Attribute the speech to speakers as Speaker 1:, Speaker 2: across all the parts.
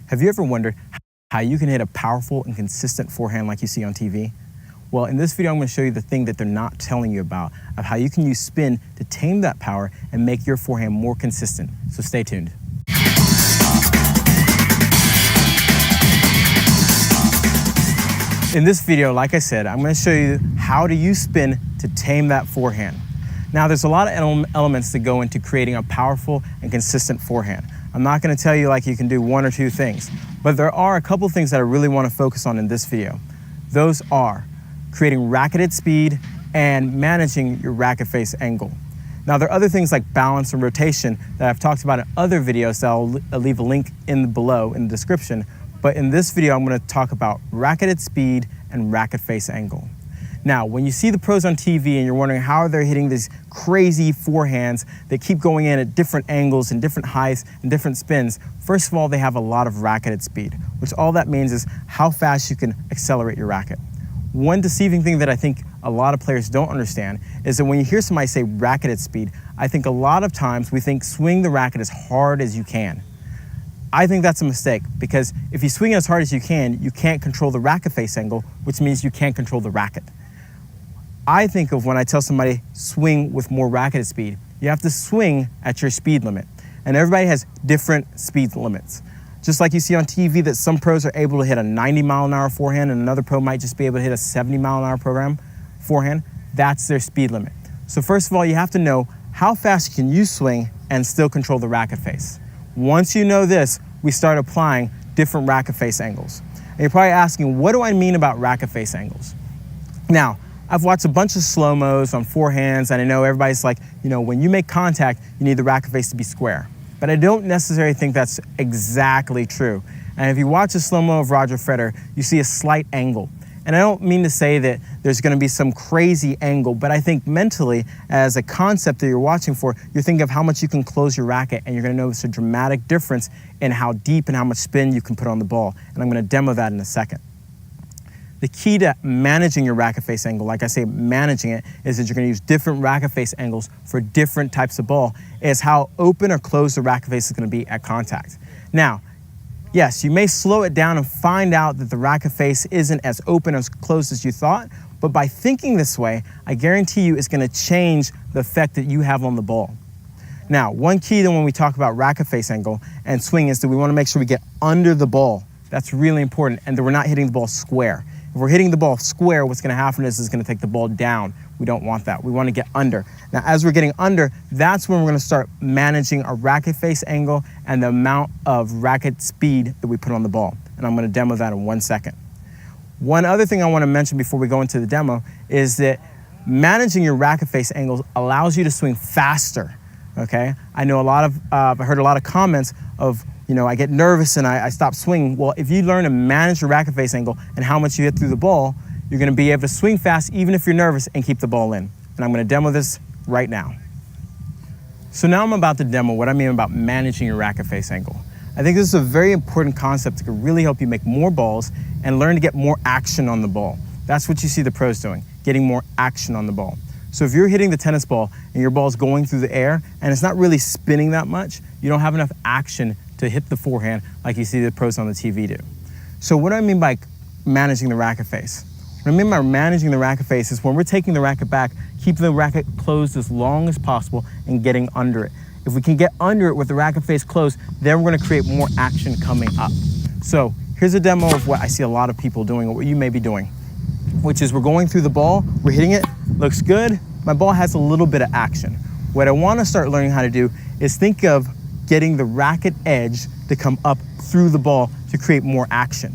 Speaker 1: Have you ever wondered how you can hit a powerful and consistent forehand like you see on TV? Well, in this video, I'm going to show you the thing that they're not telling you about, of how you can use spin to tame that power and make your forehand more consistent. So stay tuned. In this video, like I said, I'm going to show you how to use spin to tame that forehand. Now, there's a lot of elements that go into creating a powerful and consistent forehand. I'm not going to tell you like you can do one or two things, but there are a couple things that I really want to focus on in this video. Those are creating racketed speed and managing your racket face angle. Now, there are other things like balance and rotation that I've talked about in other videos that I'll leave a link below in the description. But in this video, I'm going to talk about racketed speed and racket face angle. Now, when you see the pros on TV and you're wondering how they're hitting these crazy forehands that keep going in at different angles and different heights and different spins, first of all, they have a lot of racketed speed, which all that means is how fast you can accelerate your racket. One deceiving thing that I think a lot of players don't understand is that when you hear somebody say racketed speed, I think a lot of times we think swing the racket as hard as you can. I think that's a mistake, because if you swing as hard as you can't control the racket face angle, which means you can't control the racket. I think of when I tell somebody swing with more racketed speed, you have to swing at your speed limit. And everybody has different speed limits. Just like you see on TV that some pros are able to hit a 90-mile-an-hour forehand and another pro might just be able to hit a 70-mile-an-hour forehand, that's their speed limit. So first of all, you have to know how fast can you swing and still control the racket face. Once you know this, we start applying different racket face angles. And you're probably asking, what do I mean about racket face angles? Now, I've watched a bunch of slow-mos on forehands, and I know everybody's like, when you make contact, you need the racket face to be square. But I don't necessarily think that's exactly true. And if you watch a slow-mo of Roger Federer, you see a slight angle. And I don't mean to say that there's going to be some crazy angle, but I think mentally, as a concept that you're watching for, you're thinking of how much you can close your racket, and you're going to notice a dramatic difference in how deep and how much spin you can put on the ball. And I'm going to demo that in a second. The key to managing your racket face angle, like I say, managing it, is that you're going to use different racket face angles for different types of ball, is how open or closed the racket face is going to be at contact. Now, yes, you may slow it down and find out that the racket face isn't as open or as closed as you thought, but by thinking this way, I guarantee you it's going to change the effect that you have on the ball. Now, one key to when we talk about racket face angle and swing is that we want to make sure we get under the ball. That's really important, and that we're not hitting the ball square. If we're hitting the ball square, what's going to happen is it's going to take the ball down. We don't want that. We want to get under. Now, as we're getting under, that's when we're going to start managing our racket face angle and the amount of racket speed that we put on the ball. And I'm going to demo that in 1 second. One other thing I want to mention before we go into the demo is that managing your racket face angles allows you to swing faster. Okay? I know I've heard a lot of comments of, I get nervous and I stop swinging. Well, if you learn to manage your racket face angle and how much you hit through the ball, you're going to be able to swing fast even if you're nervous and keep the ball in. And I'm going to demo this right now. So now I'm about to demo what I mean about managing your racket face angle. I think this is a very important concept that can really help you make more balls and learn to get more action on the ball. That's what you see the pros doing, getting more action on the ball. So if you're hitting the tennis ball and your ball's going through the air and it's not really spinning that much, you don't have enough action to hit the forehand like you see the pros on the TV do. So what do I mean by managing the racket face? What I mean by managing the racket face is when we're taking the racket back, keeping the racket closed as long as possible and getting under it. If we can get under it with the racket face closed, then we're going to create more action coming up. So here's a demo of what I see a lot of people doing, or what you may be doing, which is we're going through the ball, we're hitting it, looks good, my ball has a little bit of action. What I want to start learning how to do is think of getting the racket edge to come up through the ball to create more action.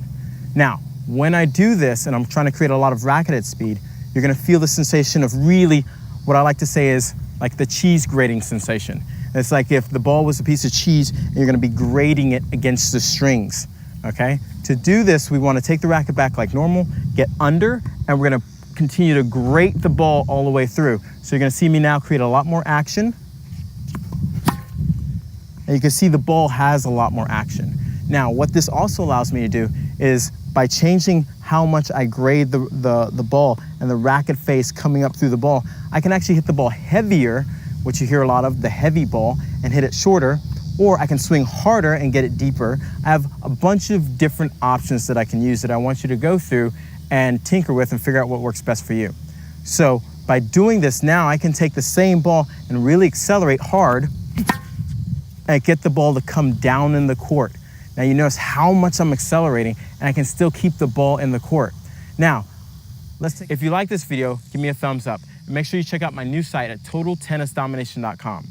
Speaker 1: Now, when I do this and I'm trying to create a lot of racketed speed, you're going to feel the sensation of really, what I like to say is like the cheese grating sensation. It's like if the ball was a piece of cheese and you're going to be grating it against the strings, okay? To do this, we want to take the racket back like normal, get under, and we're going to continue to grate the ball all the way through. So you're going to see me now create a lot more action. And you can see the ball has a lot more action. Now, what this also allows me to do is by changing how much I grade the ball and the racket face coming up through the ball, I can actually hit the ball heavier, which you hear a lot of, the heavy ball, and hit it shorter, or I can swing harder and get it deeper. I have a bunch of different options that I can use that I want you to go through and tinker with and figure out what works best for you. So by doing this now, I can take the same ball and really accelerate hard and get the ball to come down in the court. Now you notice how much I'm accelerating and I can still keep the ball in the court. Now, if you like this video, give me a thumbs up. And make sure you check out my new site at totaltennisdomination.com.